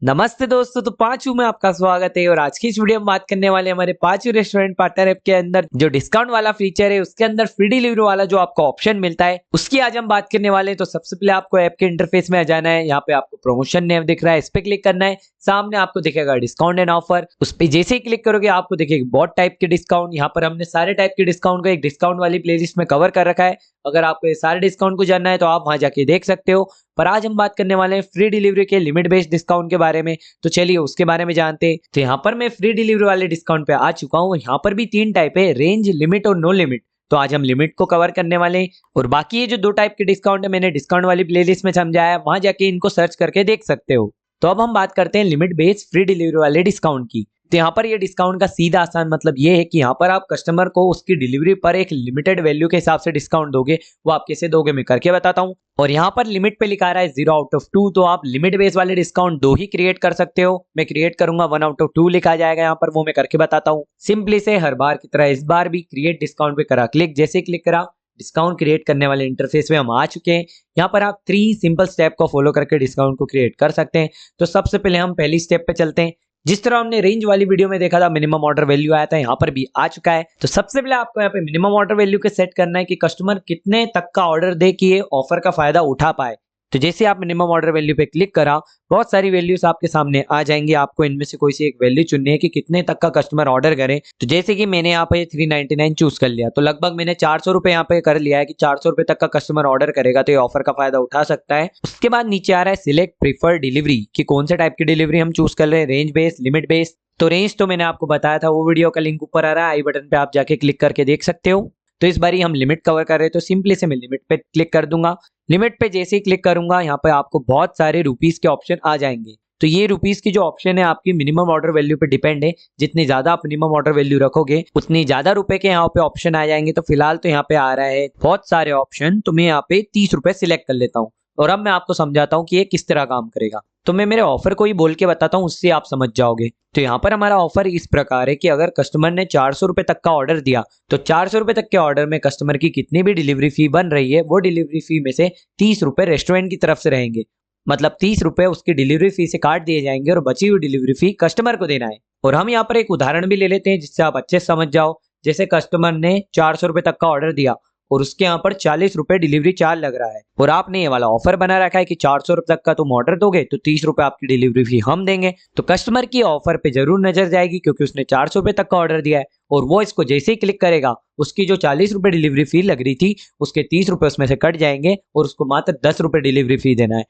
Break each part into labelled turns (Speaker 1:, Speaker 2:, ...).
Speaker 1: नमस्ते दोस्तों, तो पांचों में आपका स्वागत है। और आज की इस वीडियो में बात करने वाले हमारे पांचों रेस्टोरेंट पार्टनर ऐप के अंदर जो डिस्काउंट वाला फीचर है, उसके अंदर फ्री डिलीवरी वाला जो आपको ऑप्शन मिलता है, उसकी आज हम बात करने वाले हैं। तो सबसे पहले आपको ऐप के इंटरफेस में आ जाना है। यहाँ पे आपको प्रमोशन नेम दिख रहा है, इस पे क्लिक करना है। सामने आपको दिखेगा डिस्काउंट एंड ऑफर, उस पर जैसे ही क्लिक करोगे आपको दिखेगा बहुत टाइप के डिस्काउंट। यहाँ पर हमने सारे टाइप के डिस्काउंट को एक डिस्काउंट वाली प्लेलिस्ट में कवर कर रखा है। अगर आपको ये सारे डिस्काउंट को जानना है तो आप वहां जाके देख सकते हो। पर आज हम बात करने वाले हैं फ्री डिलीवरी के लिमिट बेस्ड डिस्काउंट के बारे में। तो चलिए उसके बारे में जानते हैं। तो यहाँ पर मैं फ्री डिलीवरी वाले डिस्काउंट पे आ चुका हूँ। यहाँ पर भी 3 टाइप है, रेंज, लिमिट और नो लिमिट। तो आज हम लिमिट को कवर करने वाले हैं और बाकी ये जो 2 टाइप के डिस्काउंट है मैंने डिस्काउंट वाली प्लेलिस्ट में समझाया है, वहां जाके इनको सर्च करके देख सकते हो। तो अब हम बात करते हैं लिमिट बेस्ड फ्री डिलीवरी वाले डिस्काउंट की। तो यहाँ पर ये डिस्काउंट का सीधा आसान मतलब ये है कि यहाँ पर आप कस्टमर को उसकी डिलीवरी पर एक लिमिटेड वैल्यू के हिसाब से डिस्काउंट दोगे। वो आप कैसे दोगे मैं करके बताता हूँ। और यहाँ पर लिमिट पे लिखा रहा है 0 आउट ऑफ 2, तो आप लिमिट बेस वाले डिस्काउंट 2 ही क्रिएट कर सकते हो। मैं क्रिएट करूंगा 1 आउट ऑफ 2 लिखा जाएगा यहाँ पर, वो मैं करके बताता हूँ। सिंपली से हर बार की तरह इस बार भी क्रिएट डिस्काउंट पे करा क्लिक। जैसे क्लिक करा डिस्काउंट क्रिएट करने वाले इंटरफेस में हम आ चुके हैं। यहाँ पर आप 3 सिंपल स्टेप को फॉलो करके डिस्काउंट को क्रिएट कर सकते हैं। तो सबसे पहले हम पहली स्टेप पे चलते हैं। जिस तरह हमने रेंज वाली वीडियो में देखा था मिनिमम ऑर्डर वैल्यू आया था, यहाँ पर भी आ चुका है। तो सबसे पहले आपको यहाँ पे मिनिमम ऑर्डर वैल्यू के सेट करना है कि कस्टमर कितने तक का ऑर्डर दे कि ये ऑफर का फायदा उठा पाए। तो जैसे आप मिनिमम ऑर्डर वैल्यू पे क्लिक करा, बहुत सारी वैल्यूज आपके सामने आ जाएंगी। आपको इनमें से कोई सी एक वैल्यू चुननी है कि कितने तक का कस्टमर ऑर्डर करे। तो जैसे कि मैंने यहाँ पे 399 चूज कर लिया, तो लगभग मैंने 400 रुपए यहाँ पे कर लिया है कि 400 रुपए तक का कस्टमर ऑर्डर करेगा तो ये ऑफर का फायदा उठा सकता है। उसके बाद नीचे आ रहा है सिलेक्ट प्रीफर्ड डिलीवरी, कि कौन से टाइप की डिलीवरी हम चूज कर रहे हैं, रेंज बेस्ड, लिमिट बेस्ड। तो रेंज तो मैंने आपको बताया था, वो वीडियो का लिंक ऊपर आ रहा है, आई बटन पे आप जाके क्लिक करके देख सकते हो। तो इस बारी हम लिमिट कवर कर रहे हैं, तो सिंपली से मैं लिमिट पे क्लिक कर दूंगा। लिमिट पे जैसे ही क्लिक करूंगा यहाँ पे आपको बहुत सारे रुपीस के ऑप्शन आ जाएंगे। तो ये रुपीस की जो ऑप्शन है आपकी मिनिमम ऑर्डर वैल्यू पे डिपेंड है। जितनी ज्यादा आप मिनिमम ऑर्डर वैल्यू रखोगे उतनी ज्यादा रुपए के यहाँ पे ऑप्शन आ जाएंगे। तो फिलहाल तो यहाँ पे आ रहा है बहुत सारे ऑप्शन, तो मैं यहाँ पे 30 रुपए सिलेक्ट कर लेता हूँ। और अब मैं आपको समझाता हूँ कि ये किस तरह काम करेगा। तो मैं मेरे ऑफर को ही बोल के बताता हूँ, उससे आप समझ जाओगे। तो यहाँ पर हमारा ऑफर इस प्रकार है कि अगर कस्टमर ने 400 रुपए तक का ऑर्डर दिया तो 400 रुपए तक के ऑर्डर में कस्टमर की कितनी भी डिलीवरी फी बन रही है, वो डिलीवरी फी में से 30 रुपए रेस्टोरेंट की तरफ से रहेंगे। मतलब 30 रुपए उसकी डिलीवरी फी से काट दिए जाएंगे और बची हुई डिलीवरी फी कस्टमर को देना है। और हम यहाँ पर एक उदाहरण भी ले लेते हैं जिससे आप अच्छे से समझ जाओ। जैसे कस्टमर ने 400 रुपए तक का ऑर्डर दिया और उसके यहाँ पर 40 रुपए डिलीवरी चार्ज लग रहा है, और आपने ये वाला ऑफर बना रखा है कि 400 रुपए तक का तुम ऑर्डर दोगे तो 30 रुपए आपकी डिलीवरी फी हम देंगे। तो कस्टमर की ऑफर पे जरूर नजर जाएगी क्योंकि उसने 400 रुपए तक का ऑर्डर दिया है, और वो इसको जैसे ही क्लिक करेगा उसकी जो 40 रुपए डिलीवरी फी लग रही थी उसके 30 रुपए उसमें से कट जाएंगे और उसको मात्र 10 रुपए डिलीवरी फी देना है।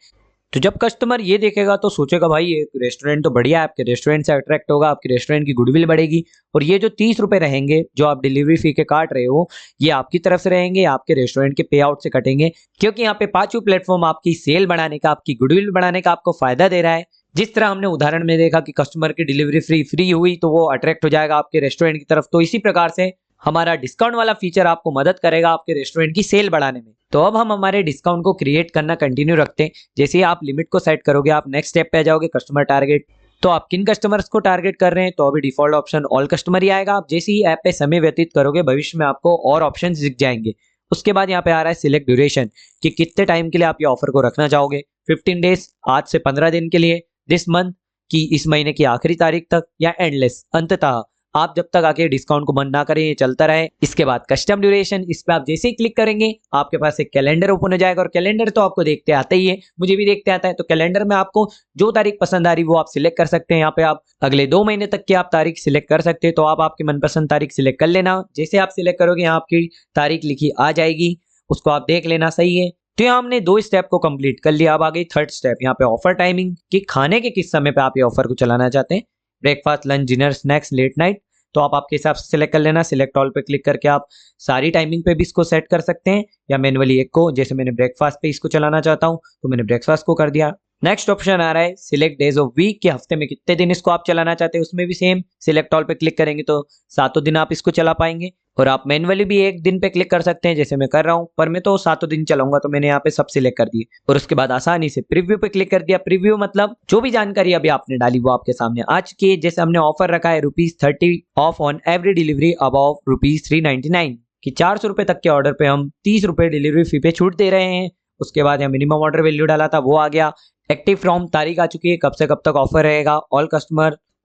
Speaker 1: तो जब कस्टमर ये देखेगा तो सोचेगा भाई ये रेस्टोरेंट तो बढ़िया है, आपके रेस्टोरेंट से अट्रैक्ट होगा, आपके रेस्टोरेंट की गुडविल बढ़ेगी। और ये जो 30 रुपए रहेंगे जो आप डिलीवरी फी के काट रहे हो, ये आपकी तरफ से रहेंगे, आपके रेस्टोरेंट के पे आउट से कटेंगे। क्योंकि यहाँ पे पांचों प्लेटफॉर्म आपकी सेल बढ़ाने का, आपकी गुडविल बढ़ाने का आपको फायदा दे रहा है। जिस तरह हमने उदाहरण में देखा कि कस्टमर की डिलीवरी फ्री हुई तो वो अट्रैक्ट हो जाएगा आपके रेस्टोरेंट की तरफ, तो इसी प्रकार से हमारा डिस्काउंट वाला फीचर आपको मदद करेगा आपके रेस्टोरेंट की सेल बढ़ाने में। तो अब हम हमारे डिस्काउंट को क्रिएट करना कंटिन्यू रखते हैं। जैसे ही आप लिमिट को सेट करोगे आप नेक्स्ट स्टेप पे आ जाओगे, कस्टमर टारगेट। तो आप किन कस्टमर्स को टारगेट कर रहे हैं, तो अभी डिफॉल्ट ऑप्शन ऑल कस्टमर ही आएगा। आप जैसे ही ऐप पे समय व्यतीत करोगे भविष्य में आपको और ऑप्शन दिख जाएंगे। उसके बाद यहाँ पे आ रहा है सिलेक्ट ड्यूरेशन, कि कितने टाइम के लिए आप ये ऑफर को रखना चाहोगे। 15 डेज, आज से 15 दिन के लिए, दिस मंथ की इस महीने की आखिरी तारीख तक, या एंडलेस, अंततः आप जब तक आके डिस्काउंट को बंद ना करें ये चलता रहे। इसके बाद कस्टम ड्यूरेशन, इस पे आप जैसे ही क्लिक करेंगे आपके पास एक कैलेंडर ओपन हो जाएगा। और कैलेंडर तो आपको देखते आते ही है, मुझे भी देखते आता है। तो कैलेंडर में आपको जो तारीख पसंद आ रही वो आप सिलेक्ट कर सकते हैं। यहाँ पे आप अगले 2 महीने तक की आप तारीख सिलेक्ट कर सकते हैं। तो आप आपकी मनपसंद तारीख सिलेक्ट कर लेना। जैसे आप सिलेक्ट करोगे यहाँ आपकी तारीख लिखी आ जाएगी, उसको आप देख लेना। सही है, तो यहाँ हमने 2 स्टेप को कंप्लीट कर लिया। अब आ गई 3rd स्टेप, यहाँ पे ऑफर टाइमिंग, कि खाने के किस समय पे आप ये ऑफर को चलाना चाहते हैं। Breakfast, lunch, dinner, snacks, late night. तो आप आपके हिसाब से सिलेक्ट कर लेना। सिलेक्ट ऑल पे क्लिक करके आप सारी टाइमिंग पे भी इसको सेट कर सकते हैं या मैनुअली एक को। जैसे मैंने ब्रेकफास्ट पे इसको चलाना चाहता हूँ तो मैंने ब्रेकफास्ट को कर दिया। नेक्स्ट ऑप्शन आ रहा है सिलेक्ट डेज ऑफ वीक, कि हफ्ते में कितने दिन इसको आप चलाना चाहते हैं। उसमें भी सेम सिलेक्ट ऑल पे क्लिक करेंगे तो 7 दिन आप इसको चला पाएंगे। और आप मैनुअली भी एक दिन पे क्लिक कर सकते हैं जैसे मैं कर रहा हूँ, पर मैं तो 7 दिन चलाऊंगा तो मैंने यहाँ पे सब सिलेक्ट कर दिए। और उसके बाद आसानी से प्रीव्यू पे क्लिक कर दिया। प्रीव्यू मतलब जो भी जानकारी अभी आपने डाली वो आपके सामने आ चुकी है। जैसे हमने ऑफर रखा है ₹30 of on every delivery above ₹399, कि 400 रुपए तक के ऑर्डर पे हम 30 रुपए डिलीवरी फी पे छूट दे रहे हैं। उसके बाद यहाँ मिनिमम ऑर्डर वैल्यू डाला था वो आ गया। एक्टिव फ्रॉम तारीख आ चुकी है, कब से कब तक ऑफर रहेगा।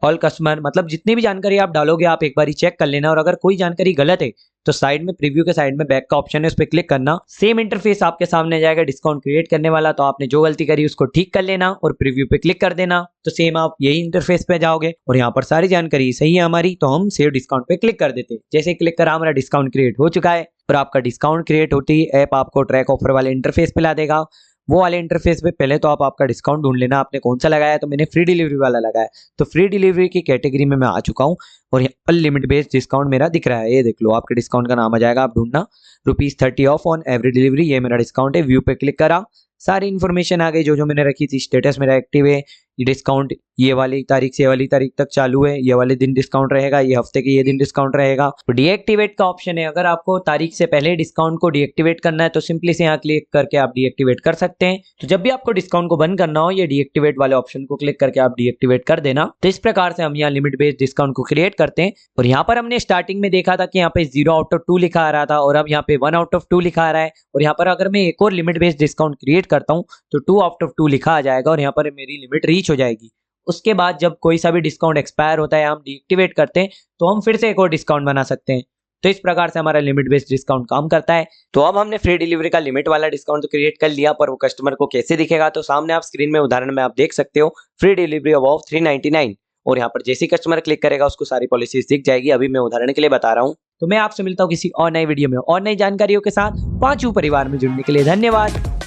Speaker 1: ऑल कस्टमर मतलब जितनी भी जानकारी आप डालोगे आप एक बार चेक कर लेना, और अगर कोई जानकारी गलत है तो साइड में प्रीव्यू के साइड में बैक का ऑप्शन है, उस पर क्लिक करना। सेम इंटरफेस आपके सामने जाएगा डिस्काउंट क्रिएट करने वाला, तो आपने जो गलती करी उसको ठीक कर लेना और प्रीव्यू पे क्लिक कर देना, तो सेम आप यही इंटरफेस पे जाओगे और यहाँ पर सारी जानकारी सही है हमारी, तो हम सेव डिस्काउंट पे क्लिक कर देते हैं। जैसे क्लिक करा हमारा डिस्काउंट क्रिएट हो चुका है, और आपका डिस्काउंट क्रिएट होती ही ऐप आपको ट्रैक ऑफर वाले इंटरफेस पे ला देगा। वो वाले इंटरफेस पे पहले तो आप आपका डिस्काउंट ढूंढ लेना आपने कौन सा लगाया, तो मैंने फ्री डिलीवरी वाला लगाया, तो फ्री डिलीवरी की कैटेगरी में मैं आ चुका हूँ और यहाँ पर लिमिट बेस्ड डिस्काउंट मेरा दिख रहा है। ये देख लो, आपके डिस्काउंट का नाम आ जाएगा, आप ढूंढना ₹30 ऑफ ऑन एवरी डिलीवरी, ये मेरा डिस्काउंट है। व्यू पे क्लिक करा, सारी इन्फॉर्मेशन आ गई जो मैंने रखी थी। स्टेटस मेरा एक्टिव है, ये डिस्काउंट ये वाली तारीख से ये वाली तारीख तक चालू है, ये वाले दिन डिस्काउंट रहेगा, ये हफ्ते के ये दिन डिस्काउंट रहेगा। तो डीएक्टिवेट का ऑप्शन है, अगर आपको तारीख से पहले डिस्काउंट को डीएक्टिवेट करना है तो सिंपली से यहाँ क्लिक करके आप डीएक्टिवेट कर सकते हैं। तो जब भी आपको डिस्काउंट को बंद करना हो, ये डीएक्टिवेट वाले ऑप्शन को क्लिक करके आप डीएक्टिवेट कर देना। तो इस प्रकार से हम यहाँ लिमिट बेस्ड डिस्काउंट को क्रिएट करते हैं। और यहाँ पर हमने स्टार्टिंग में देखा था कि यहाँ पे 0 आउट ऑफ 2 लिखा आ रहा था, और अब यहाँ पे 1 आउट ऑफ 2 लिखा आ रहा है। और यहाँ पर अगर मैं एक और लिमिट बेस्ड डिस्काउंट क्रिएट करता हूँ तो 2 आउट ऑफ 2 लिखा आ जाएगा और यहाँ पर मेरी लिमिट रीच हो जाएगी। उसके बाद जब कोई सा भी डिस्काउंट एक्सपायर होता है, हम डीएक्टिवेट करते हैं, तो हम फिर से एक और डिस्काउंट बना सकते हैं। तो इस प्रकार से हमारा लिमिट बेस्ड डिस्काउंट काम करता है। तो अब हमने फ्री डिलीवरी का लिमिट वाला डिस्काउंट तो क्रिएट कर लिया, पर वो कस्टमर को कैसे दिखेगा, तो सामने आप स्क्रीन में उदाहरण में आप देख सकते हो फ्री डिलीवरी अबव 399, और यहाँ पर जैसे कस्टमर क्लिक करेगा उसको सारी पॉलिसीज दिख जाएगी। अभी मैं उदाहरण के लिए बता रहा हूँ। तो मैं आपसे मिलता हूँ किसी और नई वीडियो में और नई जानकारियों के साथ। पांचू परिवार में जुड़ने के लिए धन्यवाद।